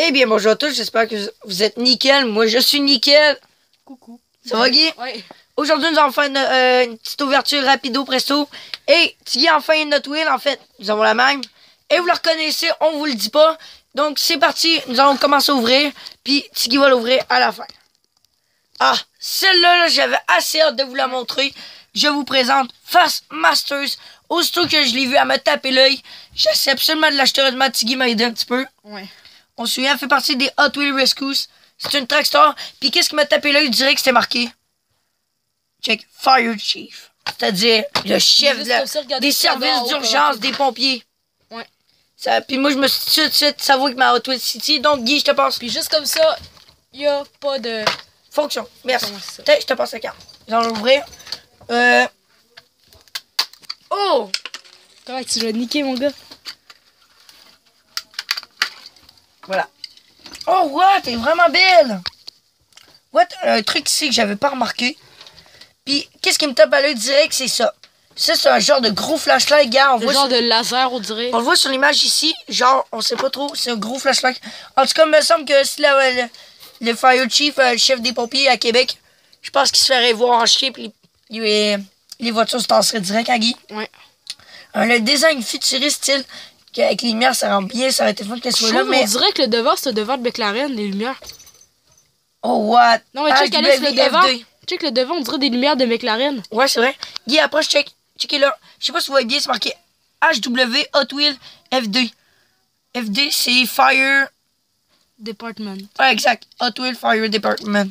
Eh bien, bonjour à tous, j'espère que vous êtes nickel. Moi, je suis nickel. Coucou. Ça va, Guy? Oui. Aujourd'hui, nous allons faire une petite ouverture rapido presto. Et Guy a enfin une Hot Wheel, en fait, nous avons la même. Et vous la reconnaissez, on vous le dit pas. Donc, c'est parti, nous allons commencer à ouvrir. Puis, Tiggy va l'ouvrir à la fin. Ah, celle-là, j'avais assez hâte de vous la montrer. Je vous présente Fast Masters. Aussitôt que je l'ai vu, à me taper l'œil. J'essaie absolument de l'acheter. Heureusement, Tiggy m'a aidé un petit peu. Ouais. On se souvient, elle fait partie des Hot Wheels Rescues. C'est une Trackstar. Puis qu'est-ce qui m'a tapé l'œil? Je dirais que c'était marqué. Check. Fire Chief. C'est-à-dire le chef des services d'urgence des pompiers. Ouais. Ça, puis moi, je me suis tout de suite savoué avec ma Hot Wheels City. Donc, Guy, je te passe. Puis juste comme ça, il n'y a pas de... Fonction. Merci. Ouais, Je te passe la carte. Nous allons l'ouvrir. Oh! Comment tu vas niquer, mon gars? Voilà. Oh, what? Elle est vraiment belle! What? Un truc ici que j'avais pas remarqué. Puis, qu'est-ce qui me tape à l'œil direct, c'est ça. Ça, c'est un genre de gros flashlight, gars. On voit genre de laser, on dirait. On le voit sur l'image ici. Genre, on sait pas trop. C'est un gros flashlight. En tout cas, il me semble que c'est le Fire Chief, le chef des pompiers à Québec. Je pense qu'il se ferait voir en chien. Puis les voitures se tasseraient direct à Guy. Ouais. Le design futuriste, style, avec les lumières, ça rend bien. Ça aurait été fun qu'elle soit là. Mais On dirait que le devant, c'est le devant de McLaren, les lumières. oh, what? Non, mais check, Alex, le devant. HWF2. Check le devant, on dirait des lumières de McLaren. Ouais, c'est vrai. Guy, approche, check. Checkez là. Je sais pas si vous voyez bien, c'est marqué HW Hot Wheel F2. F2, c'est Fire... Department. Ouais, exact. Hot Wheel Fire Department.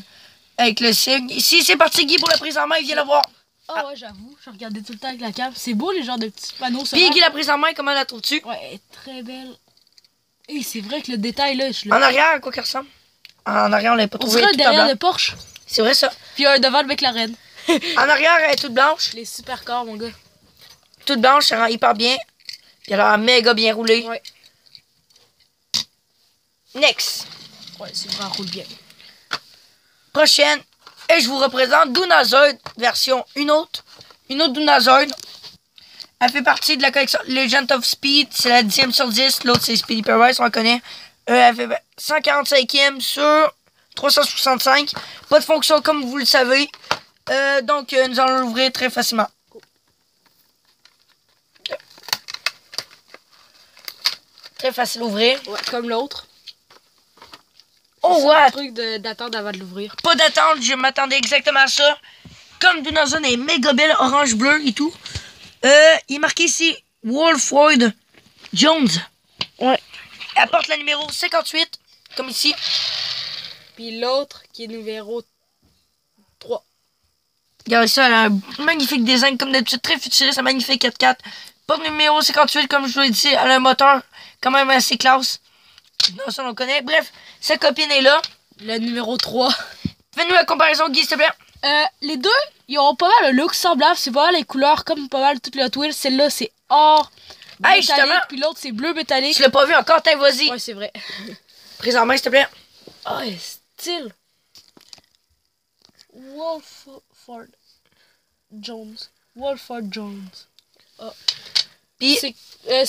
Avec le signe. Ici, c'est parti, Guy, pour la prise en main. Il vient la voir. Ah ouais, j'avoue. Je regardais tout le temps avec la cave. C'est beau, les genres de petits panneaux Puis, Guy, la prise en main, comment la trouves-tu? Ouais, elle est très belle. Et c'est vrai que le détail, là, je En arrière, à quoi qu'elle ressemble? En arrière, on l'a pas on trouvé. dirait tout derrière en le blanc. Porsche. C'est vrai, ça. Puis un devant de McLaren. En arrière, elle est toute blanche. Les super corps, mon gars. Toute blanche, ça rend hyper bien. Puis elle a méga bien roulé. Ouais. Next. Ouais, c'est vrai, elle roule bien. Prochaine. Et je vous représente Doonazoid, version une autre Doonazoid. Elle fait partie de la collection Legend of Speed. C'est la 10e sur 10. L'autre, c'est Speedy Perez, on la connaît. Elle fait 145e sur 365. Pas de fonction comme vous le savez. Donc, nous allons l'ouvrir très facilement. Très facile à ouvrir. Ouais, comme l'autre. Oh, C'est what? un truc d'attendre avant de l'ouvrir. Pas d'attente, je m'attendais exactement à ça. Comme Doonazoid est méga belle, orange-bleu et tout. Il est marqué ici Wolford Jones. Ouais. Elle porte le numéro 58, comme ici. Puis l'autre qui est numéro 3. Regardez ça, elle a un magnifique design, comme d'habitude, très futuriste, un magnifique 4x4. Porte le numéro 58, comme je vous l'ai dit, elle a un moteur quand même assez classe. Non, ça, on le connaît. Bref, sa copine est là. Le numéro 3. Fais-nous la comparaison, Guy, s'il te plaît. Les deux, ils ont pas mal le look semblable. C'est pas mal les couleurs, comme pas mal toutes les Hot Wheels. Celle-là, c'est or Hey, métallique, justement. puis l'autre, c'est bleu métallique. Tu l'as pas vu encore, t'as vas-y. Ouais, c'est vrai. Prise en main, s'il te plaît. Oh, style. Wolford Jones. Wolford Jones. Oh. Puis, Là,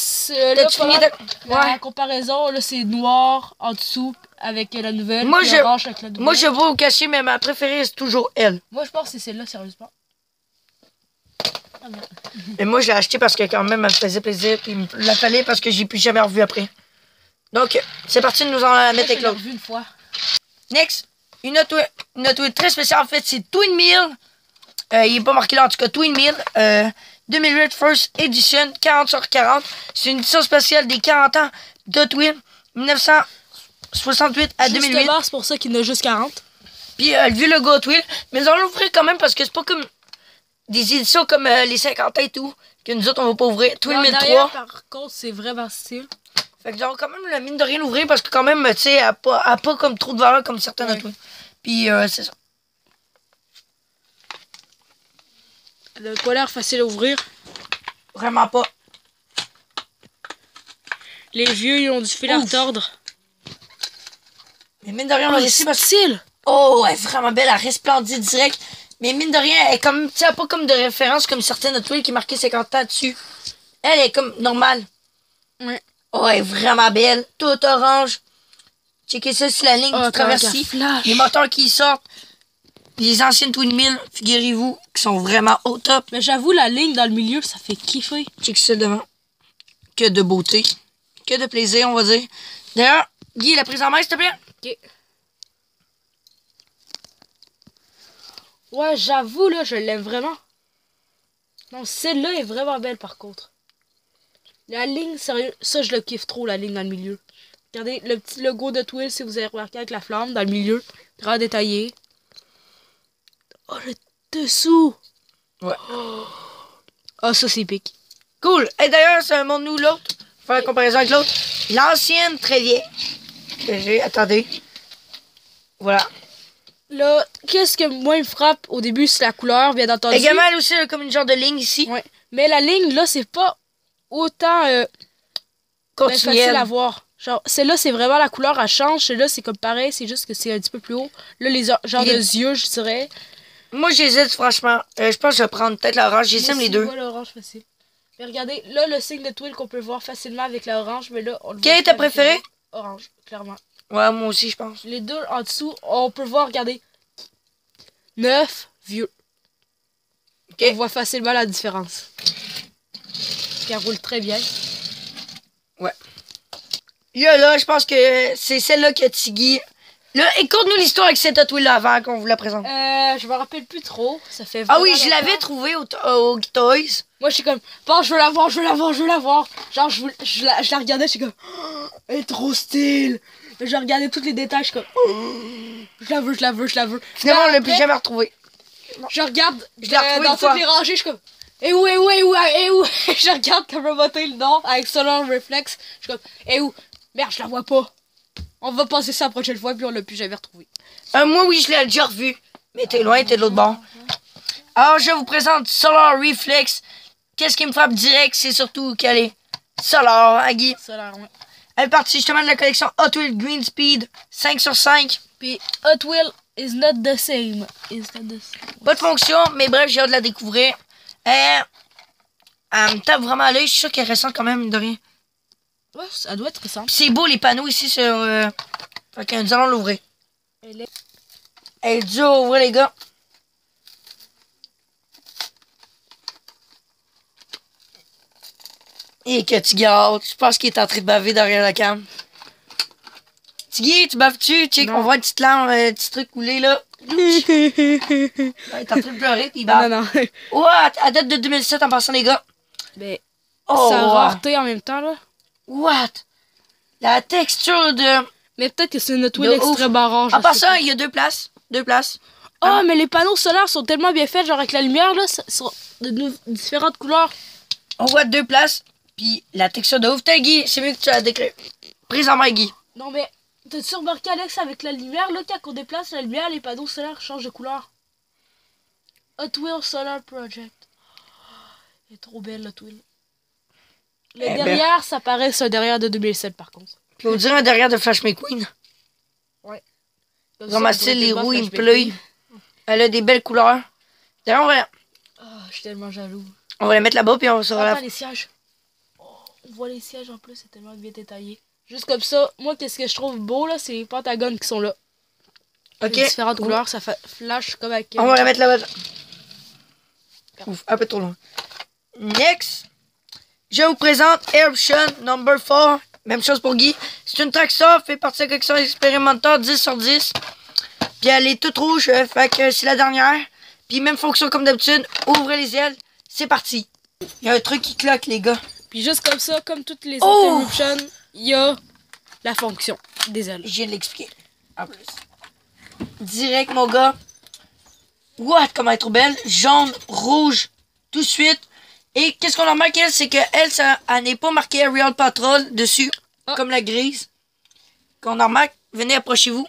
t'as-tu fini de... la comparaison, là, c'est noir en dessous avec la nouvelle. Moi, puis orange avec la nouvelle. Moi, je vais vous cacher, mais ma préférée, c'est toujours elle. Moi, je pense que c'est celle-là, sérieusement. Ah, non. Mais moi, je l'ai acheté parce que quand même, elle me faisait plaisir. Puis il me la fallait parce que j'ai plus jamais revu après. Donc, c'est parti de nous en mettre avec Je l'ai l'autre. revu une fois. Next, une Hot Wheel très spéciale. En fait, c'est Twin Mill. Il n'est pas marqué là, en tout cas, Twin Mill. 2008 First Edition, 40 sur 40. C'est une édition spéciale des 40 ans d'Hot Wheel. 1968 à 2008. Justement, c'est pour ça qu'il y en a juste 40. Puis, vu le Hot Wheel. Mais on va l'ouvrir quand même parce que c'est pas comme des éditions comme les 50 ans et tout. Que nous autres, on va pas ouvrir. Twin Mill 3. Derrière, par contre, c'est vraiment style. Fait que genre quand même la mine de rien l'ouvrir parce que quand même, tu sais, elle a pas comme trop de valeur comme certaines Ouais. Hot Wheels. Puis c'est ça. Elle a pas l'air facile à ouvrir. Vraiment pas. Les vieux, ils ont du fil à Ouf. retordre. Mais mine de rien, on a réussi parce que... style. Oh, elle est vraiment belle, elle resplendit direct. Mais mine de rien, elle est comme, tu sais, elle a pas comme de référence comme certaines Hot Wheels qui marquaient 50 ans dessus. Elle est comme normale. Ouais. Oh, elle est vraiment belle. Toute orange. Checkez ça sur la ligne Oh, du traversier. flash. Les moteurs qui sortent. Puis les anciennes Twin Mill, figurez-vous, qui sont vraiment au top. Mais j'avoue, la ligne dans le milieu, ça fait kiffer. Check ça devant. Que de beauté. Que de plaisir, on va dire. D'ailleurs, Guy, la prise en main, s'il te plaît. Ok. Ouais, j'avoue, là, je l'aime vraiment. Non, celle-là est vraiment belle, par contre. La ligne, sérieux, ça, je le kiffe trop, la ligne dans le milieu. Regardez, le petit logo de Twill, si vous avez remarqué avec la flamme dans le milieu. Très détaillé. Oh, le dessous. Ouais. Oh, ça, c'est épique. Cool. Et d'ailleurs, ça montre-nous l'autre. Faire la comparaison avec l'autre. L'ancienne, très vieille. Que j'ai. Attendez. Voilà. Là, qu'est-ce que moi, il me frappe au début, c'est la couleur, bien entendu. Également, elle aussi, elle a comme une genre de ligne ici. Ouais. Mais la ligne, là, c'est pas autant facile à Continuelle. voir. Genre, celle-là, c'est vraiment la couleur, elle change. Celle-là, c'est comme pareil, c'est juste que c'est un petit peu plus haut. Là, les genres de yeux, je dirais. Moi, j'hésite, franchement. Je pense que je vais prendre peut-être l'orange. J'aime les deux. Ouais, l'orange facile. Mais regardez, là, le signe de Twill qu'on peut voir facilement avec l'orange, mais là, on le voit. Quel est ta préférée? Orange, clairement. Ouais, moi aussi, je pense. Les deux en dessous, on peut voir, regardez. 9 vieux. Ok. On voit facilement la différence. Qui roule très bien. Ouais. Là, je pense que c'est celle-là que Tiggy. Là, écoute-nous l'histoire avec cette Hot Wheel là avant qu'on vous la présente. Je me rappelle plus trop. Ça fait Ah oui, vraiment je l'avais longtemps. trouvé au Toys. Moi, je suis comme, bon, je veux la voir, je veux la voir, je veux la voir. Genre, je la regardais, je suis comme, oh, elle est trop style. Je regardais tous les détails, je suis comme, oh, je la veux, je la veux, je la veux. Finalement, on l'a Après, plus jamais retrouvé. Je regarde Je l'ai retrouvé dans une fois. toutes les rangées, je suis comme, et où, et où, et où, et où. Je regarde comme un motel le nom avec Solar Reflex. Je suis comme, et où. Merde, je la vois pas. On va passer ça la prochaine fois, puis on l'a plus jamais retrouvé. Moi, oui, je l'ai déjà revu. Mais t'es loin, t'es de l'autre bord. Alors, je vous présente Solar Reflex. Qu'est-ce qui me frappe direct, c'est surtout qu'elle est Solar, hein, Guy? Solar, ouais. Elle est partie justement de la collection Hot Wheels Green Speed 5 sur 5. Puis Hot Wheel is not the same. Is not the same. Pas de fonction, mais bref, j'ai hâte de la découvrir. Elle me tape vraiment à l'œil. Je suis sûr qu'elle est récente quand même, de rien. Ouais, ça doit être récent. Puis c'est beau les panneaux ici sur. Fait que nous allons l'ouvrir. Elle est... Elle est dure à ouvrir, les gars. Et que tu gardes. Je pense qu'il est en train de baver derrière la cam. Tiggy, tu baves-tu? Check, Non. on voit une petite lampe, un petit truc coulé là. Il est en train de pleurer, puis il bave. non. Ouais, à date de 2007 en passant, les gars. Mais Oh, ça a wow. rareté en même temps, là. What? La texture de. Mais peut-être que c'est une Hot Wheel De ouf. extrêmement rare. je En sais passant, pas. il y a deux places. Deux places. Ah, mais les panneaux solaires sont tellement bien faits, genre avec la lumière, là, sont de différentes couleurs. On voit deux places. Puis la texture de ouf. T'as Guy, c'est mieux que tu la décris. Prise en main, Guy. Non, mais t'as-tu remarqué, Alex, avec la lumière, là, quand on déplace la lumière, les panneaux solaires changent de couleur? Hot Wheel Solar Project. Elle est trop belle, Hot Wheel. Le Eh ben. derrière, ça paraît ce derrière de 2007, par contre. Puis on dirait un derrière de Flash McQueen. Comme Dans ça, ma on style, pourrait les tellement roues, ils me flashbacker. pleuillent. Elle a des belles couleurs. D'ailleurs, Ah, je suis tellement jaloux. on va la mettre là-bas, puis on sera Attends, là. les sièges. Oh, on voit les sièges en plus, c'est tellement bien détaillé. Juste comme ça, moi, qu'est-ce que je trouve beau, là, c'est les pentagones qui sont là. Ok. Les différentes couleurs, ça fait flash comme avec... On va la mettre là-bas. Ouf, un peu trop loin. Next, je vous présente Eruption Number 4. Même chose pour Guy. C'est une Traxxas, fait partie de la collection expérimentale 10 sur 10. Puis elle est toute rouge, fait que c'est la dernière. Puis même fonction comme d'habitude, ouvrez les ailes, c'est parti. Il y a un truc qui cloque, les gars. Puis juste comme ça, comme toutes les Oh! autres Eruption, il y a la fonction des ailes. Je viens de l'expliquer. En plus. Direct, mon gars. What, comment elle est trop belle. Jaune, rouge, tout de suite. Et qu'est-ce qu'on a remarqué, elle, c'est qu'elle, elle n'est pas marquée Real Patrol dessus, Ah. comme la grise. Qu'on en remarque, venez, approchez-vous.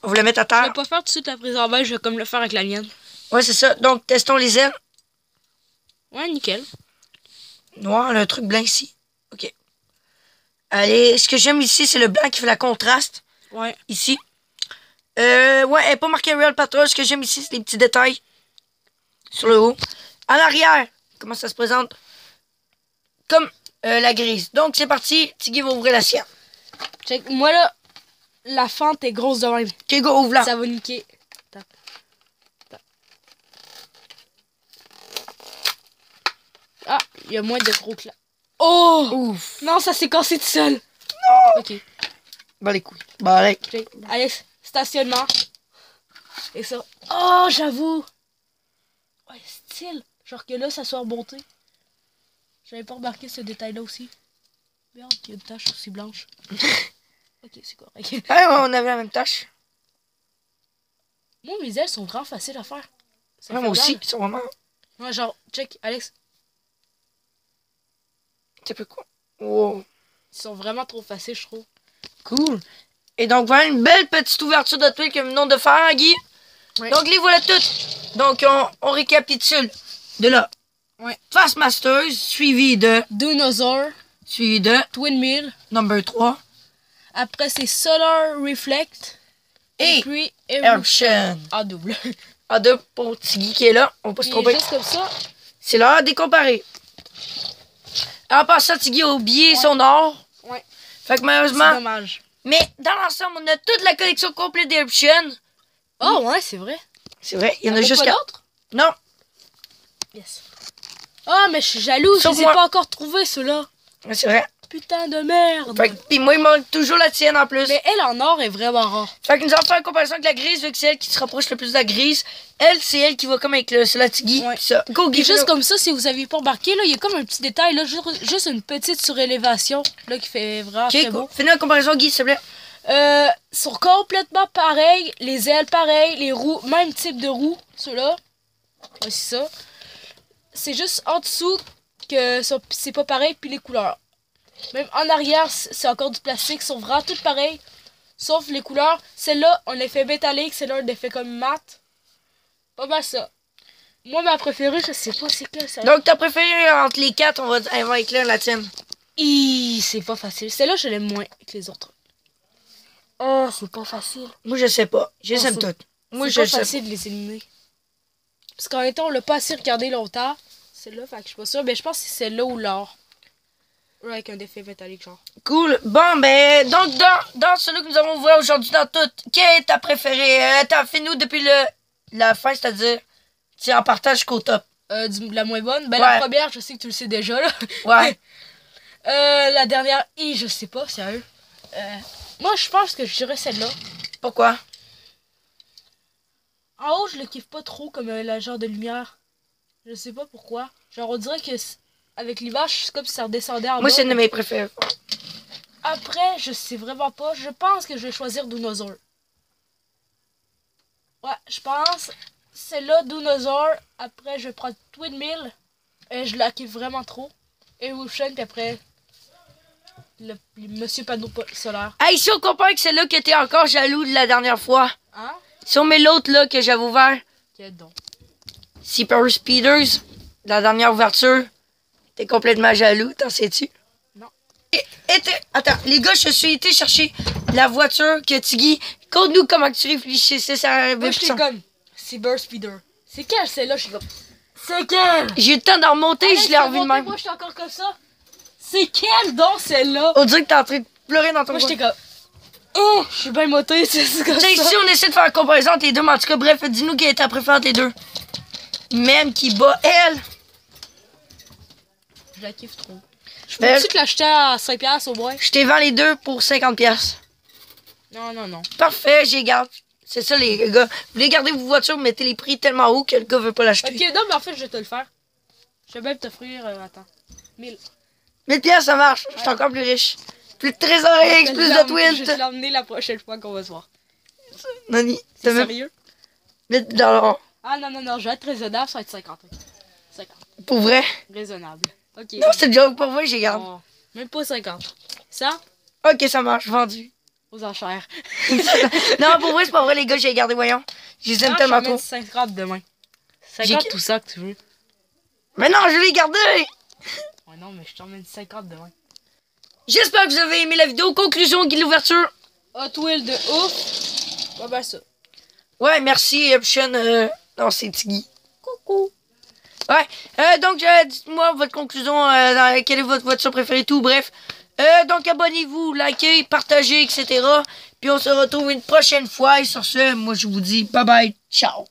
On va la mettre à Je terre. vais pas faire tout de suite la prise en main, je vais comme le faire avec la mienne. Ouais, c'est ça. Donc, testons les ailes. Ouais, nickel. Noir, elle a un truc blanc ici. OK. Allez, ce que j'aime ici, c'est le blanc qui fait la contraste. Ouais. Ici. Ouais, elle n'est pas marquée Real Patrol. Ce que j'aime ici, c'est les petits détails sur le haut. En arrière, comment ça se présente? Comme la grise. Donc, c'est parti. Tiggy va ouvrir la sienne. Check. Moi, là, la fente est grosse de même. Ok, go, ouvre-la. Ça va niquer. Tape. Tape. Ah, il y a moins de gros que là. Oh! Ouf. Non, ça s'est cassé tout seul. Non! Ok. Bah les couilles. Bah allez. Alex, stationnement. Et ça. Oh, j'avoue. Ouais, style. Genre que là, ça soit remonté. J'avais pas remarqué ce détail-là aussi. Merde, il y a une tache aussi blanche. Ok, c'est correct. Ouais, on avait la même tâche. Moi, mes ailes sont vraiment faciles à faire. Ça Ouais, fait moi aussi, mal. ils sont vraiment... Ouais, genre, check, Alex. Tu peu quoi? Wow. Ils sont vraiment trop faciles, je trouve. Cool. Et donc, voilà une belle petite ouverture de tuiles que nous venons de faire, hein, Guy. Ouais. Donc, les voilà toutes. Donc, on récapitule. De là. Ouais. Fast Masters, suivi de... Dinosaur, Suivi de... Twin Mill. Number 3. Après, c'est Solar Reflect. Et... puis, Eruption. en double. En deux pour Tiggy qui est là. On peut se Puis, tromper. juste comme ça. C'est l'heure des comparer. En passant, Tiggy a oublié son or. Ouais. Fait que C'est malheureusement... dommage. Mais dans l'ensemble, on a toute la collection complète d'Eruption. Oh, ouais, c'est vrai. C'est vrai, il y en a Y'en a juste pas 4. d'autres? Non. Yes. Oh, mais je suis jaloux. Je Sauf les ai moi. pas encore trouvés, ceux-là. C'est vrai. Putain de merde. Fait que, pis moi, il manque toujours la tienne en plus. Mais elle en or est vraiment rare. Fait que nous allons faire une comparaison avec la grise, vu que c'est elle qui se rapproche le plus de la grise. Elle, c'est elle qui va comme avec le Tiggy. Ouais. Pis ça. Go, Puis Guy. juste comme ça, si vous aviez pas remarqué, là, il y a comme un petit détail, là, juste une petite surélévation, là, qui fait vraiment Ok, très cool. beau. Fais-nous la comparaison, Guy, s'il te plaît. Sont complètement pareils, les ailes pareilles, les roues, même type de roues, ceux-là. Ouais, c'est ça. C'est juste en dessous que c'est pas pareil, puis les couleurs. Même en arrière, c'est encore du plastique, sont vraiment toutes pareilles, sauf les couleurs. Celle-là, on l'effet métallique, celle-là, on l'effet comme mat. Pas mal ça. Moi, ma préférée, je sais pas c'est quelle ça. Donc, t'as préféré entre les 4, on va éclairer la tienne. C'est pas facile. Celle-là, je l'aime moins que les autres. Oh, c'est pas facile. Moi, je sais pas. Je les Oh, aime c'est- toutes. Moi, C'est je pas sais. facile de les éliminer. Parce qu'en même temps, on l'a pas assez regardé longtemps. Celle-là, fait que je suis pas sûre. Mais je pense que c'est celle-là ou l'or. Ouais, avec un défait métallique, genre. Cool. Bon, ben, donc, dans celui que nous avons ouvert aujourd'hui, dans tout, quelle est ta préférée? Fais-nous depuis la fin, c'est-à-dire, tu en partage jusqu'au top. La moins bonne. Ben, Ouais. la première, je sais que tu le sais déjà, là. Ouais. La dernière, je sais pas, sérieux. Moi, je pense que je dirais celle-là. Pourquoi? En haut, je le kiffe pas trop comme la genre de lumière. Je sais pas pourquoi. Genre, on dirait que avec l'hiver, c'est comme si ça redescendait en bas. Moi, c'est une de mes préférées. Après, je sais vraiment pas. Je pense que je vais choisir Dinosaur. Ouais, je pense. Celle-là, Dinosaur. Après, je vais prendre Twin Mill. Et je la kiffe vraiment trop. Et Ocean, puis après, le Monsieur Panneau solaire. Hey, si on compare avec celle-là que t'es encore jaloux de la dernière fois, Hein? si on met l'autre là que j'avais ouvert, Quel don. Super Speeders, la dernière ouverture, t'es complètement jaloux, t'en sais-tu? Non. Attends, les gars, je suis été chercher la voiture que Tiggy. Conte-nous comment tu réfléchissais, ça arrive. Moi, j'étais comme Cyber Speeder. C'est quelle celle-là? Je suis comme. C'est quelle? J'ai eu le temps d'en remonter, je l'ai revu de même. Moi, j'étais encore comme ça. C'est quelle donc celle-là? On dirait que t'es en train de pleurer dans ton Moi, coin. j'étais comme. Oh, je suis bien moté, c'est comme ça. Tiens, si on essaie de faire la comparaison entre les deux, mais en tout cas, bref, dis-nous quelle est ta préférée entre les deux. Même qui bat elle. Je la kiffe trop. Je Elle- peux-tu te l'acheter à 5$ au moins? Je t'ai vendu les deux pour 50$. Non, non, non. Parfait, j'y garde. C'est ça, les gars. Vous voulez garder vos voitures, vous mettez les prix tellement haut que le gars veut pas l'acheter. Ok, non, mais en fait, je vais te le faire. Je vais même t'offrir. Attends. 1000. 1000$, ça marche. Je suis encore plus riche. Plus de trésorerie, plus de Je vais Twilt. te l'emmener la prochaine fois qu'on va se voir. Nani, C'est t'as même sérieux? 1000$. Ah non, non, non, je vais être raisonnable, ça va être 50. 50. Pour vrai? Raisonnable. Ok. Non, c'est une joke. Pour vrai, j'y garde. Oh, même pas 50. Ça, Ok, ça marche. Vendu. aux enchères. Non, pour vrai, c'est pas vrai, les gars. J'ai gardé, voyons. Je les aime Non, tellement je vais trop. mettre 50 demain. 50 tout ça que tu veux. Mais non, je l'ai gardé. Ouais, non, mais je t'emmène 50 demain. J'espère que vous avez aimé la vidéo. Conclusion, Guy de l'ouverture. Hot Wheel de ouf. Ouais, ben ça. Ouais, merci, Option. Non, c'est Tiggy. Coucou. Ouais, donc, dites-moi votre conclusion. Quelle est votre voiture préférée, tout. Bref, Donc abonnez-vous, likez, partagez, etc. Puis on se retrouve une prochaine fois. Et sur ce, moi je vous dis bye bye, ciao.